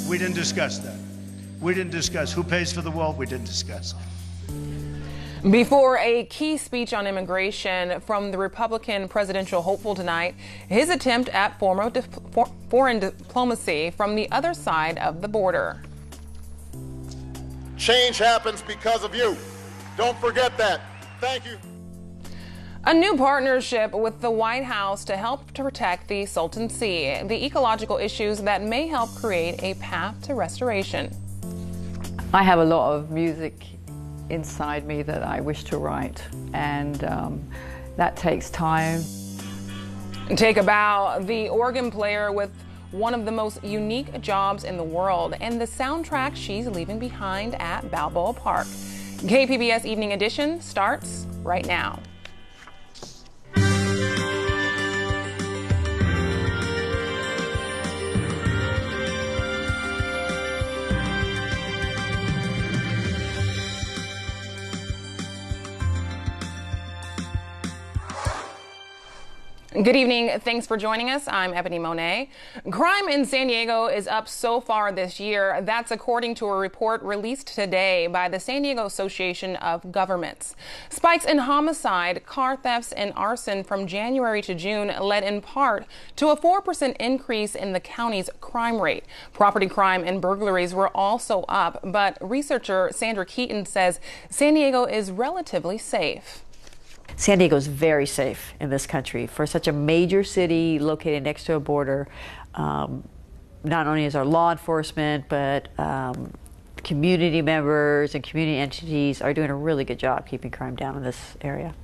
We didn't discuss that. We didn't discuss who pays for the wall. We didn't discuss. Before a key speech on immigration from the Republican presidential hopeful tonight, his attempt at foreign diplomacy from the other side of the border. Change happens because of you. Don't forget that. Thank you. A new partnership with the White House to help to protect the Salton Sea, the ecological issues that may help create a path to restoration. I have a lot of music inside me that I wish to write, and that takes time. Take a bow, the organ player with one of the most unique jobs in the world, and the soundtrack she's leaving behind at Balboa Park. KPBS Evening Edition starts right now. Good evening. Thanks for joining us. I'm Ebony Monet. Crime in San Diego is up so far this year. That's according to a report released today by the San Diego Association of Governments. Spikes in homicide, car thefts, and arson from January to June led in part to a 4% increase in the county's crime rate. Property crime and burglaries were also up, but researcher Sandra Keaton says San Diego is relatively safe. San Diego is very safe in this country. For such a major city located next to a border, not only is our law enforcement, but community members and community entities are doing a really good job keeping crime down in this area.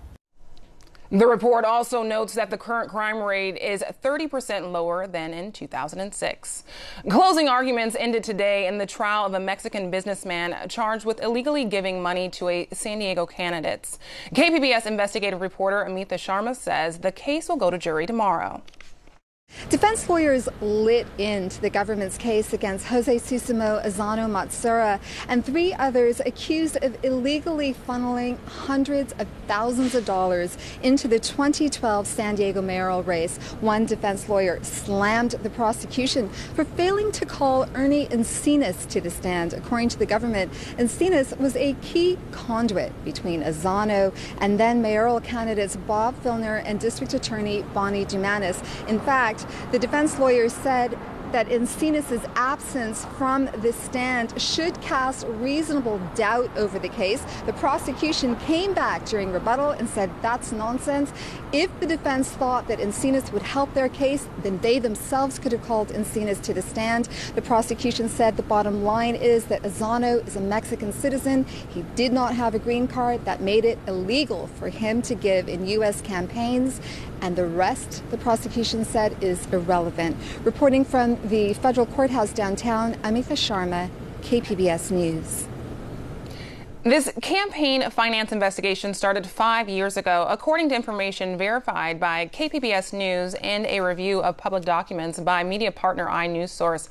The report also notes that the current crime rate is 30% lower than in 2006. Closing arguments ended today in the trial of a Mexican businessman charged with illegally giving money to a San Diego candidate. KPBS investigative reporter Amita Sharma says the case will go to jury tomorrow. Defense lawyers lit into the government's case against Jose Susimo Azano Matsura and three others accused of illegally funneling hundreds of thousands of dollars into the 2012 San Diego mayoral race. One defense lawyer slammed the prosecution for failing to call Ernie Encinas to the stand. According to the government, Encinas was a key conduit between Azano and then mayoral candidates Bob Filner and District Attorney Bonnie Dumanis. In fact, the defense lawyers said that Encinas' absence from the stand should cast reasonable doubt over the case. The prosecution came back during rebuttal and said that's nonsense. If the defense thought that Encinas would help their case, then they themselves could have called Encinas to the stand. The prosecution said the bottom line is that Azano is a Mexican citizen. He did not have a green card. That made it illegal for him to give in U.S. campaigns. And the rest, the prosecution said, is irrelevant. Reporting from the federal courthouse downtown, Amita Sharma, KPBS News. This campaign finance investigation started 5 years ago, according to information verified by KPBS News and a review of public documents by media partner iNewsSource.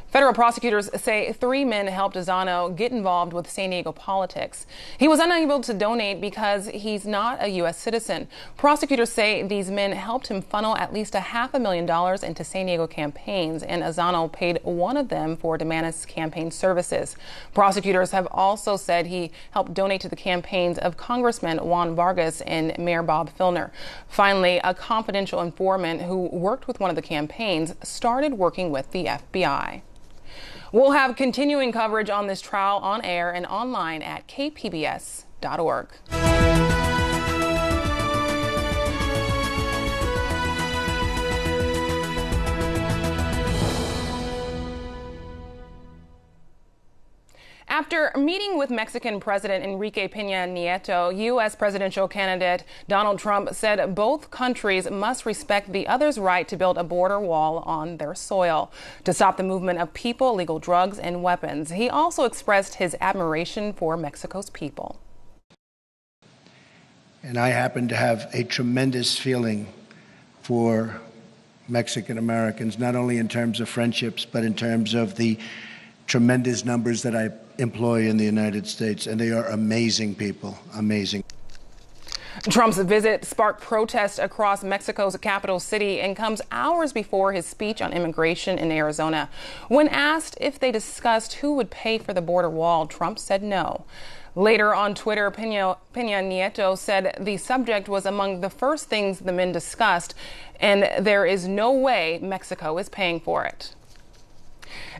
Federal prosecutors say three men helped Azano get involved with San Diego politics. He was unable to donate because he's not a U.S. citizen. Prosecutors say these men helped him funnel at least $500,000 into San Diego campaigns, and Azano paid one of them for Dumanis' campaign services. Prosecutors have also said he helped donate to the campaigns of Congressman Juan Vargas and Mayor Bob Filner. Finally, a confidential informant who worked with one of the campaigns started working with the FBI. We'll have continuing coverage on this trial on air and online at kpbs.org. After meeting with Mexican President Enrique Peña Nieto, U.S. presidential candidate Donald Trump said both countries must respect the other's right to build a border wall on their soil to stop the movement of people, illegal drugs, and weapons. He also expressed his admiration for Mexico's people. And I happen to have a tremendous feeling for Mexican Americans, not only in terms of friendships, but in terms of the tremendous numbers that I employ in the United States, and they are amazing people, amazing. Trump's visit sparked protests across Mexico's capital city and comes hours before his speech on immigration in Arizona. When asked if they discussed who would pay for the border wall, Trump said no. Later on Twitter, Peña Nieto said the subject was among the first things the men discussed, and there is no way Mexico is paying for it.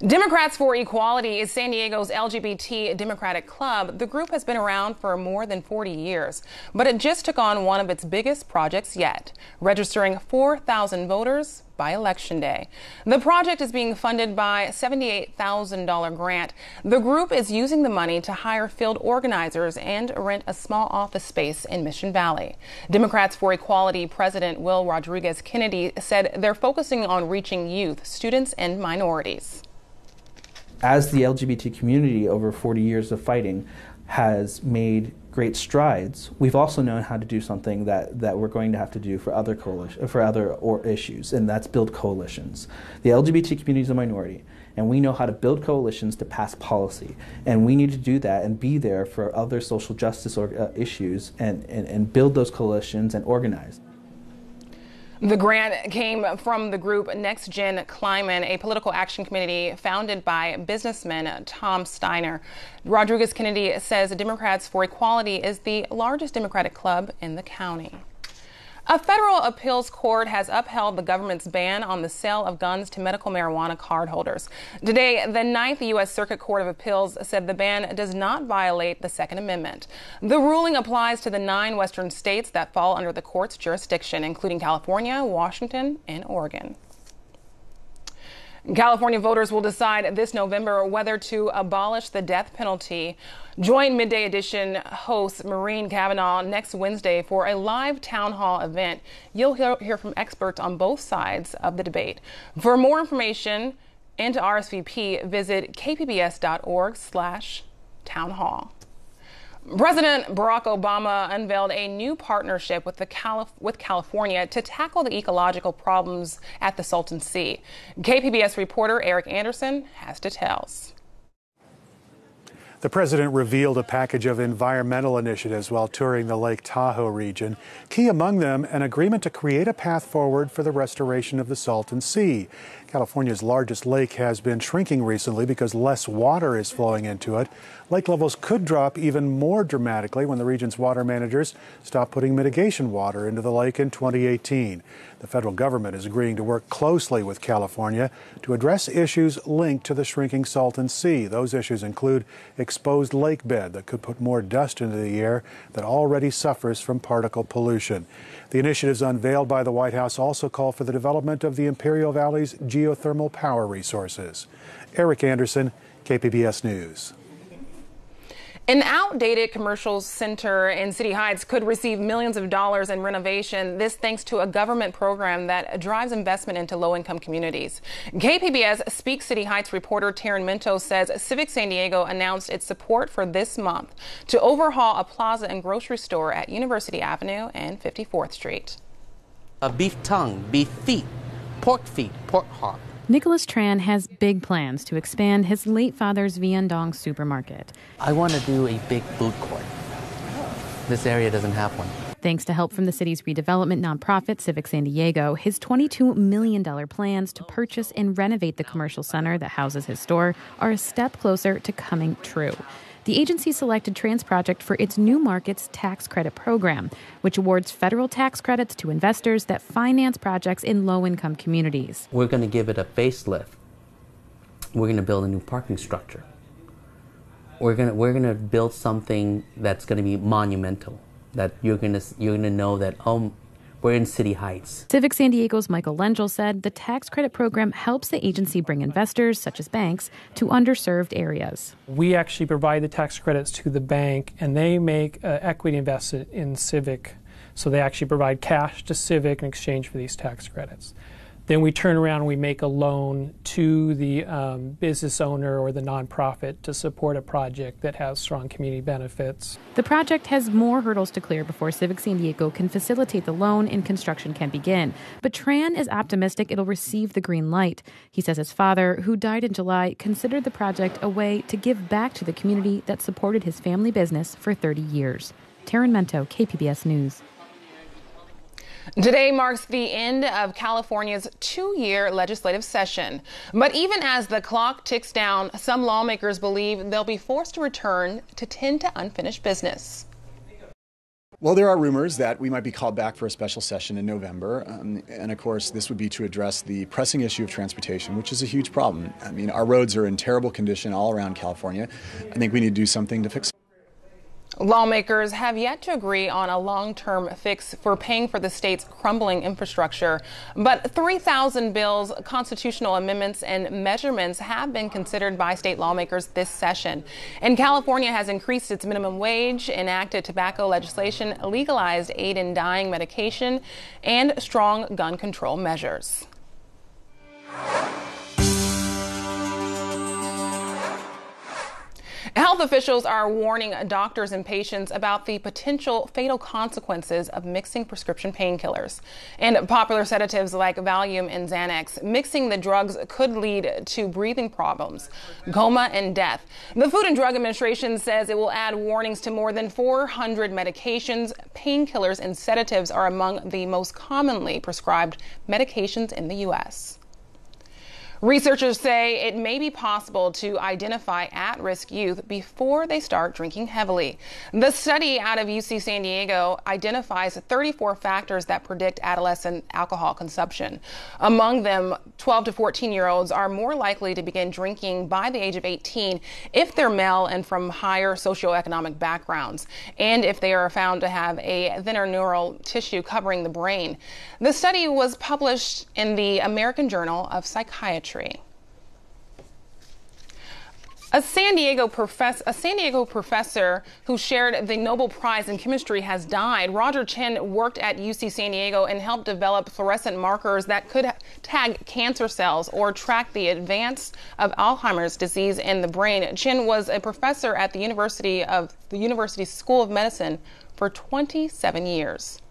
Democrats for Equality is San Diego's LGBT Democratic club. The group has been around for more than 40 years, but it just took on one of its biggest projects yet, registering 4,000 voters by Election Day. The project is being funded by a $78,000 grant. The group is using the money to hire field organizers and rent a small office space in Mission Valley. Democrats for Equality President Will Rodriguez Kennedy said they're focusing on reaching youth, students, and minorities. As the LGBT community over 40 years of fighting has made great strides, we've also known how to do something that we're going to have to do for other issues, and that's build coalitions. The LGBT community is a minority, and we know how to build coalitions to pass policy, and we need to do that and be there for other social justice issues and build those coalitions and organize. The grant came from the group Next Gen Climate, a political action committee founded by businessman Tom Steiner. Rodriguez Kennedy says Democrats for Equality is the largest Democratic club in the county. A federal appeals court has upheld the government's ban on the sale of guns to medical marijuana cardholders. Today, the Ninth U.S. Circuit Court of Appeals said the ban does not violate the Second Amendment. The ruling applies to the 9 western states that fall under the court's jurisdiction, including California, Washington, and Oregon. California voters will decide this November whether to abolish the death penalty. Join Midday Edition host Maureen Cavanaugh next Wednesday for a live town hall event. You'll hear from experts on both sides of the debate. For more information and to RSVP, visit kpbs.org/townhall. President Barack Obama unveiled a new partnership with California to tackle the ecological problems at the Salton Sea. KPBS reporter Eric Anderson has details. The president revealed a package of environmental initiatives while touring the Lake Tahoe region. Key among them, an agreement to create a path forward for the restoration of the Salton Sea. California's largest lake has been shrinking recently because less water is flowing into it. Lake levels could drop even more dramatically when the region's water managers stop putting mitigation water into the lake in 2018. The federal government is agreeing to work closely with California to address issues linked to the shrinking Salton Sea. Those issues include exposed lake bed that could put more dust into the air that already suffers from particle pollution. The initiatives unveiled by the White House also call for the development of the Imperial Valley's geothermal power resources. Eric Anderson, KPBS News. An outdated commercial center in City Heights could receive millions of dollars in renovation. This thanks to a government program that drives investment into low-income communities. KPBS Speak City Heights reporter Taryn Minto says Civic San Diego announced its support for this month to overhaul a plaza and grocery store at University Avenue and 54th Street. A beef tongue, beef feet, pork heart. Nicholas Tran has big plans to expand his late father's Viandong supermarket. I want to do a big food court. This area doesn't have one. Thanks to help from the city's redevelopment nonprofit, Civic San Diego, his $22 million plans to purchase and renovate the commercial center that houses his store are a step closer to coming true. The agency selected Trans Project for its New Markets Tax Credit Program, which awards federal tax credits to investors that finance projects in low-income communities. We're going to give it a facelift. We're going to build a new parking structure. We're going to build something that's going to be monumental, that you're going to know that, oh, we're in City Heights. Civic San Diego's Michael Lengel said the tax credit program helps the agency bring investors, such as banks, to underserved areas. We actually provide the tax credits to the bank, and they make equity invested in Civic. So they actually provide cash to Civic in exchange for these tax credits. Then we turn around and we make a loan to the business owner or the nonprofit to support a project that has strong community benefits. The project has more hurdles to clear before Civic San Diego can facilitate the loan and construction can begin. But Tran is optimistic it'll receive the green light. He says his father, who died in July, considered the project a way to give back to the community that supported his family business for 30 years. Taryn Mento, KPBS News. Today marks the end of California's 2-year legislative session. But even as the clock ticks down, some lawmakers believe they'll be forced to return to tend to unfinished business. Well, there are rumors that we might be called back for a special session in November. And of course, this would be to address the pressing issue of transportation, which is a huge problem. I mean, our roads are in terrible condition all around California. I think we need to do something to fix it. Lawmakers have yet to agree on a long-term fix for paying for the state's crumbling infrastructure. But 3,000 bills, constitutional amendments, and measurements have been considered by state lawmakers this session. And California has increased its minimum wage, enacted tobacco legislation, legalized aid in dying medication, and strong gun control measures. Health officials are warning doctors and patients about the potential fatal consequences of mixing prescription painkillers and popular sedatives like Valium and Xanax. Mixing the drugs could lead to breathing problems, coma, and death. The Food and Drug Administration says it will add warnings to more than 400 medications. Painkillers and sedatives are among the most commonly prescribed medications in the U.S. Researchers say it may be possible to identify at-risk youth before they start drinking heavily. The study out of UC San Diego identifies 34 factors that predict adolescent alcohol consumption. Among them, 12 to 14-year-olds are more likely to begin drinking by the age of 18 if they're male and from higher socioeconomic backgrounds, and if they are found to have a thinner neural tissue covering the brain. The study was published in the American Journal of Psychiatry. A San Diego professor who shared the Nobel Prize in Chemistry has died. Roger Chen worked at UC San Diego and helped develop fluorescent markers that could tag cancer cells or track the advance of Alzheimer's disease in the brain. Chen was a professor at the University School of Medicine for 27 years.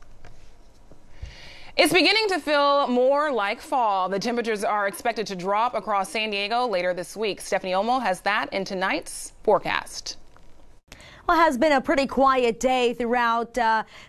It's beginning to feel more like fall. The temperatures are expected to drop across San Diego later this week. Stephanie Olmo has that in tonight's forecast. Well, it has been a pretty quiet day throughout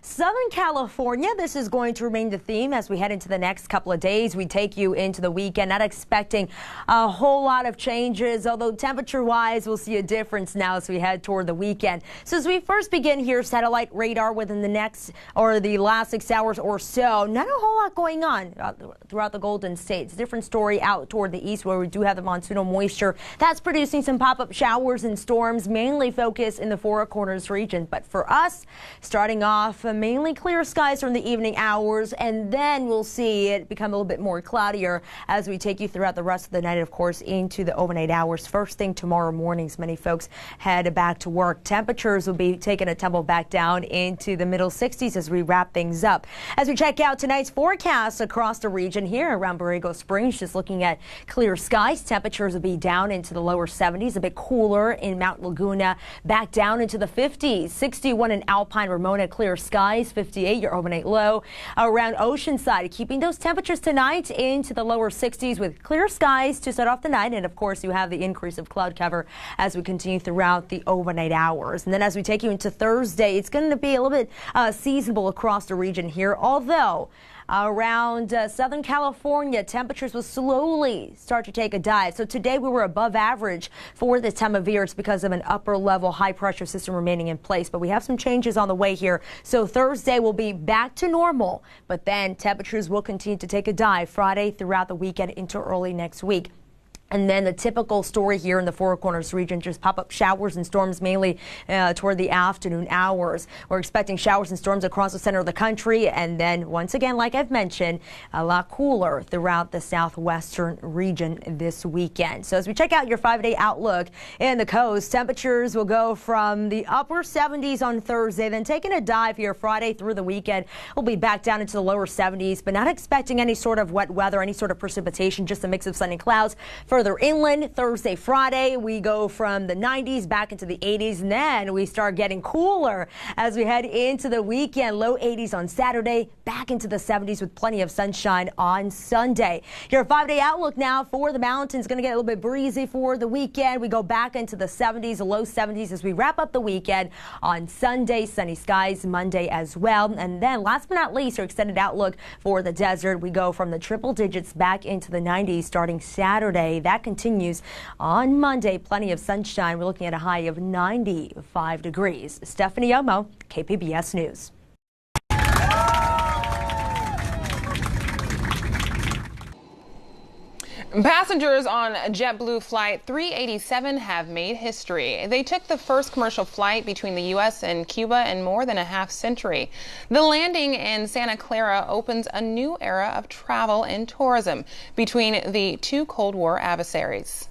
Southern California. This is going to remain the theme as we head into the next couple of days. We take you into the weekend, not expecting a whole lot of changes, although temperature-wise, we'll see a difference now as we head toward the weekend. So as we first begin here, satellite radar within the next or the last 6 hours or so, not a whole lot going on throughout the Golden State. It's a different story out toward the east where we do have the monsoonal moisture. That's producing some pop-up showers and storms, mainly focused in the Four Corners region. But for us, starting off mainly clear skies during the evening hours, and then we'll see it become a little bit more cloudier as we take you throughout the rest of the night, of course, into the overnight hours. First thing tomorrow mornings, many folks head back to work. Temperatures will be taking a tumble back down into the middle 60s as we wrap things up. As we check out tonight's forecast across the region here around Borrego Springs, just looking at clear skies, temperatures will be down into the lower 70s, a bit cooler in Mount Laguna, back down into the 50s, 61 in Alpine Ramona, clear skies, 58 your overnight low around Oceanside, keeping those temperatures tonight into the lower 60s with clear skies to start off the night. And of course, you have the increase of cloud cover as we continue throughout the overnight hours. And then as we take you into Thursday, it's going to be a little bit seasonable across the region here, although around Southern California, temperatures will slowly start to take a dive. So today we were above average for this time of year. It's because of an upper level high pressure system remaining in place. But we have some changes on the way here. So Thursday will be back to normal, but then temperatures will continue to take a dive Friday throughout the weekend into early next week. And then the typical story here in the Four Corners region, just pop-up showers and storms mainly toward the afternoon hours. We're expecting showers and storms across the center of the country. And then once again, like I've mentioned, a lot cooler throughout the southwestern region this weekend. So as we check out your 5-day outlook in the coast, temperatures will go from the upper 70s on Thursday, then taking a dive here Friday through the weekend. We'll be back down into the lower 70s, but not expecting any sort of wet weather, any sort of precipitation, just a mix of sun and clouds for Further inland, Thursday, Friday, we go from the 90s back into the 80s, and then we start getting cooler as we head into the weekend. Low 80s on Saturday, back into the 70s with plenty of sunshine on Sunday. Your 5-day outlook now for the mountains. Going to get a little bit breezy for the weekend. We go back into the 70s, low 70s as we wrap up the weekend on Sunday. Sunny skies Monday as well. And then last but not least, our extended outlook for the desert. We go from the triple digits back into the 90s starting Saturday. That continues on Monday. Plenty of sunshine. We're looking at a high of 95 degrees. Stephanie Omo, KPBS News. Passengers on JetBlue Flight 387 have made history. They took the first commercial flight between the U.S. and Cuba in more than a half-century. The landing in Santa Clara opens a new era of travel and tourism between the two Cold War adversaries.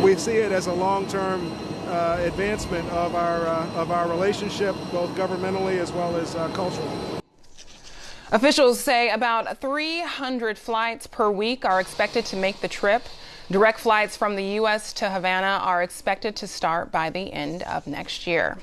We see it as a long-term advancement of our relationship, both governmentally as well as culturally. Officials say about 300 flights per week are expected to make the trip. Direct flights from the U.S. to Havana are expected to start by the end of next year.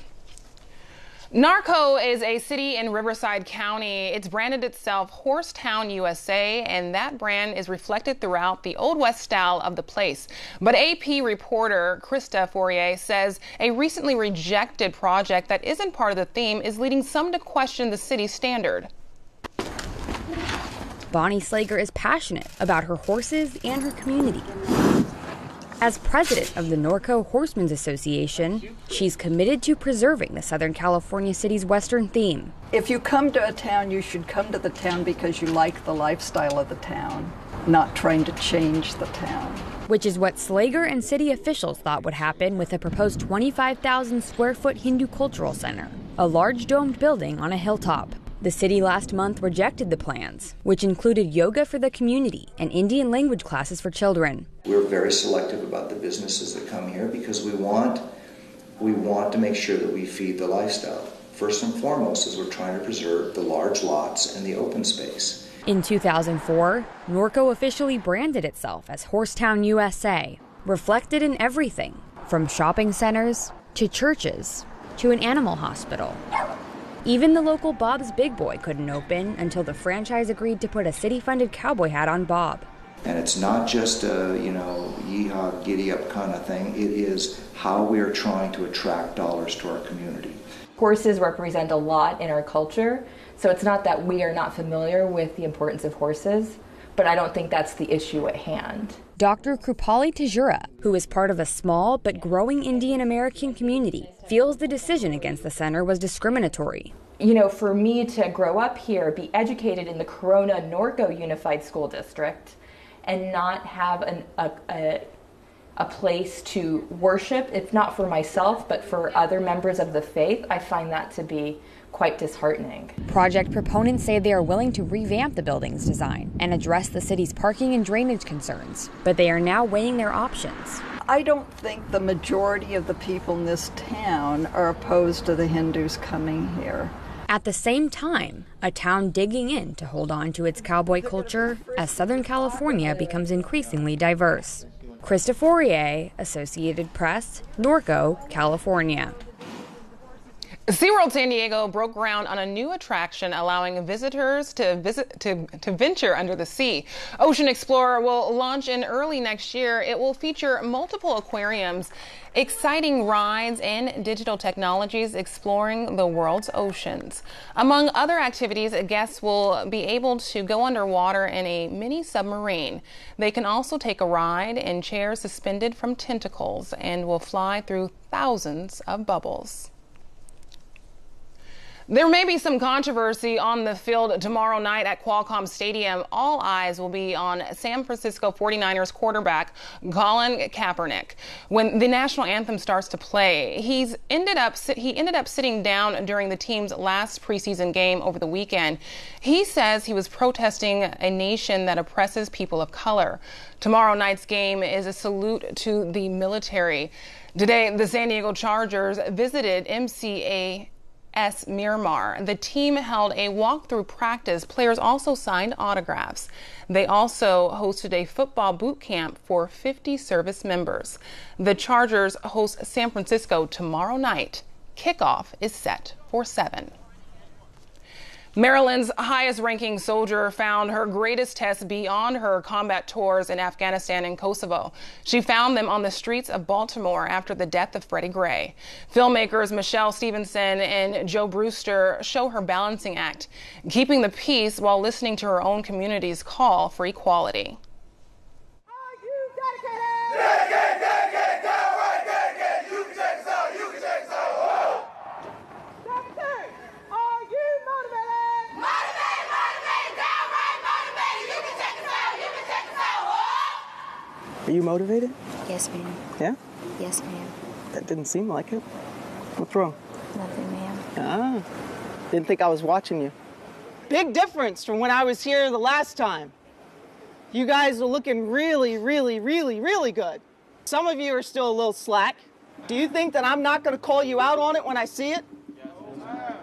Norco is a city in Riverside County. It's branded itself Horsetown, USA, and that brand is reflected throughout the Old West style of the place. But AP reporter Krista Fourier says a recently rejected project that isn't part of the theme is leading some to question the city's standard. Bonnie Slager is passionate about her horses and her community. As president of the Norco Horsemen's Association, she's committed to preserving the Southern California city's Western theme. If you come to a town, you should come to the town because you like the lifestyle of the town, not trying to change the town. Which is what Slager and city officials thought would happen with the proposed 25,000 square foot Hindu Cultural Center, a large domed building on a hilltop. The city last month rejected the plans, which included yoga for the community and Indian language classes for children. We're very selective about the businesses that come here because we want to make sure that we feed the lifestyle. First and foremost is we're trying to preserve the large lots and the open space. In 2004, Norco officially branded itself as Horsetown, USA, reflected in everything from shopping centers to churches to an animal hospital. Even the local Bob's Big Boy couldn't open until the franchise agreed to put a city-funded cowboy hat on Bob. And it's not just a, yeehaw, giddy up kind of thing. It is how we are trying to attract dollars to our community. Horses represent a lot in our culture, so it's not that we are not familiar with the importance of horses, but I don't think that's the issue at hand. Dr. Krupali Tajura, who is part of a small but growing Indian American community, feels the decision against the center was discriminatory. For me to grow up here, be educated in the Corona Norco Unified School District, and not have a place to worship, if not for myself, but for other members of the faith, I find that to be quite disheartening. Project proponents say they are willing to revamp the building's design and address the city's parking and drainage concerns, but they are now weighing their options. I don't think the majority of the people in this town are opposed to the Hindus coming here. At the same time, a town digging in to hold on to its cowboy culture as Southern California becomes increasingly diverse. Krista Fourier, Associated Press, Norco, California. SeaWorld San Diego broke ground on a new attraction allowing visitors to venture under the sea. Ocean Explorer will launch in early next year. It will feature multiple aquariums, exciting rides, and digital technologies exploring the world's oceans. Among other activities, guests will be able to go underwater in a mini submarine. They can also take a ride in chairs suspended from tentacles and will fly through thousands of bubbles. There may be some controversy on the field tomorrow night at Qualcomm Stadium. All eyes will be on San Francisco 49ers quarterback Colin Kaepernick. When the national anthem starts to play, he ended up sitting down during the team's last preseason game over the weekend. He says he was protesting a nation that oppresses people of color. Tomorrow night's game is a salute to the military. Today, the San Diego Chargers visited S. Miramar. The team held a walkthrough practice. Players also signed autographs. They also hosted a football boot camp for 50 service members. The Chargers host San Francisco tomorrow night. Kickoff is set for 7. Maryland's highest-ranking soldier found her greatest test beyond her combat tours in Afghanistan and Kosovo. She found them on the streets of Baltimore after the death of Freddie Gray. Filmmakers Michelle Stevenson and Joe Brewster show her balancing act, keeping the peace while listening to her own community's call for equality. Are you motivated? Yes, ma'am. Yeah? Yes, ma'am. That didn't seem like it. What's wrong? Nothing, ma'am. Ah, didn't think I was watching you. Big difference from when I was here the last time. You guys are looking really, really, really, really good. Some of you are still a little slack. Do you think that I'm not going to call you out on it when I see it? Yes, ma'am.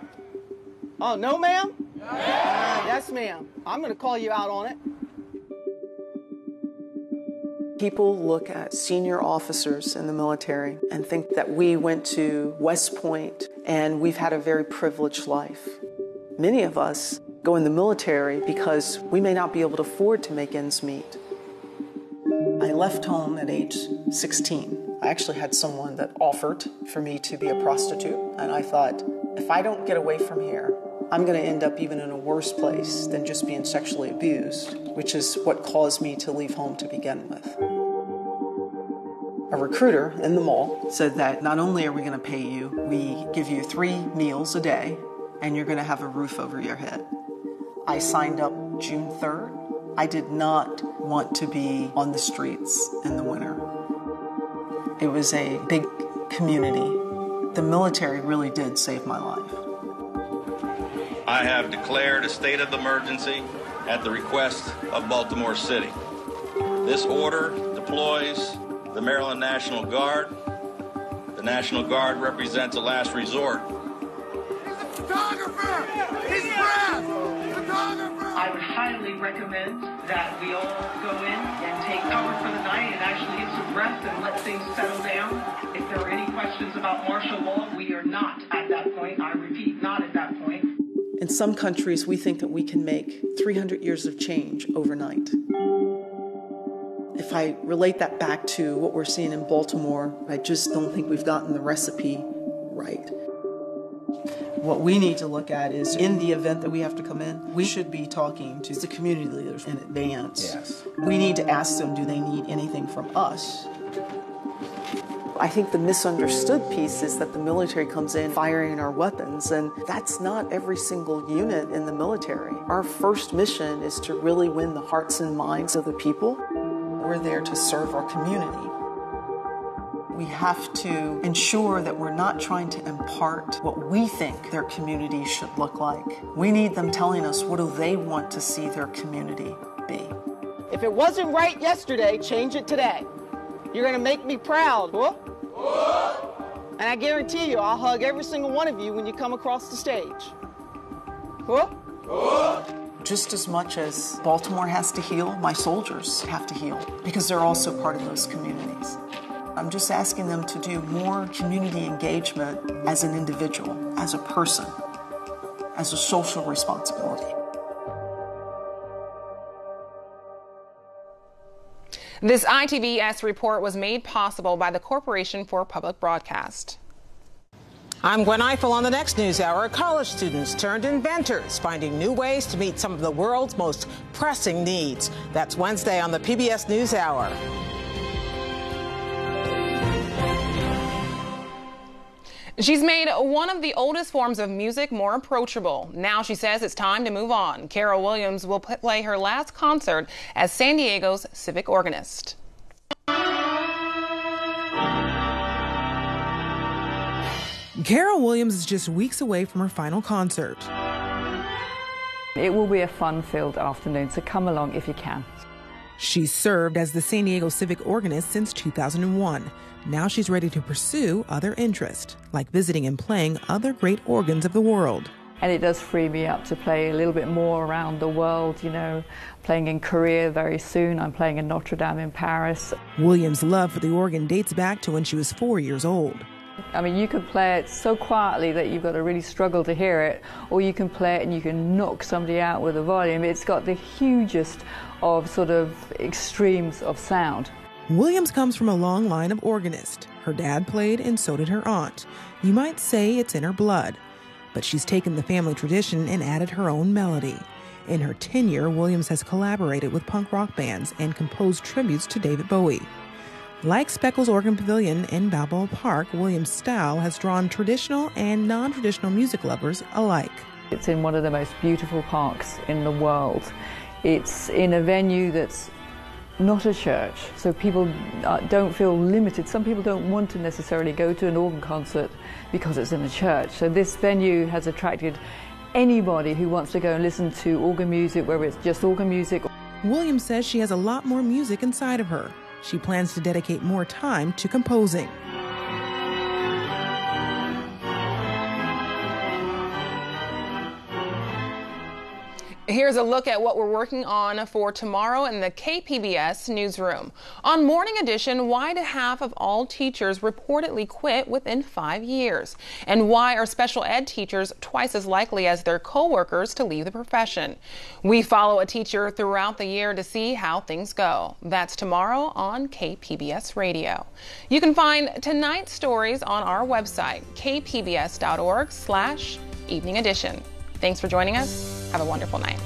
Oh, no, ma'am? Yes, ma'am. I'm going to call you out on it. People look at senior officers in the military and think that we went to West Point and we've had a very privileged life. Many of us go in the military because we may not be able to afford to make ends meet. I left home at age 16. I actually had someone that offered for me to be a prostitute, and I thought, if I don't get away from here, I'm going to end up even in a worse place than just being sexually abused, which is what caused me to leave home to begin with. A recruiter in the mall said that not only are we going to pay you, we give you 3 meals a day, and you're going to have a roof over your head. I signed up June 3rd. I did not want to be on the streets in the winter. It was a big community. The military really did save my life. I have declared a state of emergency at the request of Baltimore City. This order deploys the Maryland National Guard. The National Guard represents a last resort. I would highly recommend that we all go in and take cover for the night and actually get some rest and let things settle down. If there are any questions about martial law, we are not at that point. I repeat, not at that point. In some countries, we think that we can make 300 years of change overnight. If I relate that back to what we're seeing in Baltimore, I just don't think we've gotten the recipe right. What we need to look at is, in the event that we have to come in, we should be talking to the community leaders in advance. Yes. We need to ask them, do they need anything from us? I think the misunderstood piece is that the military comes in firing our weapons, and that's not every single unit in the military. Our first mission is to really win the hearts and minds of the people. We're there to serve our community. We have to ensure that we're not trying to impart what we think their community should look like. We need them telling us, what do they want to see their community be? If it wasn't right yesterday, change it today. You're going to make me proud. Whoop. And I guarantee you, I'll hug every single one of you when you come across the stage. Whoop. Just as much as Baltimore has to heal, my soldiers have to heal, because they're also part of those communities. I'm just asking them to do more community engagement as an individual, as a person, as a social responsibility. This ITVS report was made possible by the Corporation for Public Broadcast. I'm Gwen Eiffel on the next News Hour. College students turned inventors, finding new ways to meet some of the world's most pressing needs. That's Wednesday on the PBS News Hour. She's made one of the oldest forms of music more approachable. Now she says it's time to move on. Carol Williams will play her last concert as San Diego's civic organist. Carol Williams is just weeks away from her final concert. It will be a fun-filled afternoon, so come along if you can. She's served as the San Diego Civic organist since 2001. Now she's ready to pursue other interests, like visiting and playing other great organs of the world. And it does free me up to play a little bit more around the world, you know, playing in Korea very soon. I'm playing in Notre Dame in Paris. Williams' love for the organ dates back to when she was 4 years old. I mean, you can play it so quietly that you've got to really struggle to hear it, or you can play it and you can knock somebody out with the volume. It's got the hugest of sort of extremes of sound. Williams comes from a long line of organists. Her dad played and so did her aunt. You might say it's in her blood. But she's taken the family tradition and added her own melody. In her tenure, Williams has collaborated with punk rock bands and composed tributes to David Bowie. Like Speckles Organ Pavilion in Balboa Park, Williams' style has drawn traditional and non-traditional music lovers alike. It's in one of the most beautiful parks in the world. It's in a venue that's not a church, so people don't feel limited. Some people don't want to necessarily go to an organ concert because it's in a church. So this venue has attracted anybody who wants to go and listen to organ music, whether it's just organ music. Williams says she has a lot more music inside of her. She plans to dedicate more time to composing. Here's a look at what we're working on for tomorrow in the KPBS newsroom. On Morning Edition, why do half of all teachers reportedly quit within 5 years? And why are special ed teachers twice as likely as their co-workers to leave the profession? We follow a teacher throughout the year to see how things go. That's tomorrow on KPBS Radio. You can find tonight's stories on our website, kpbs.org/evening edition. Thanks for joining us. Have a wonderful night.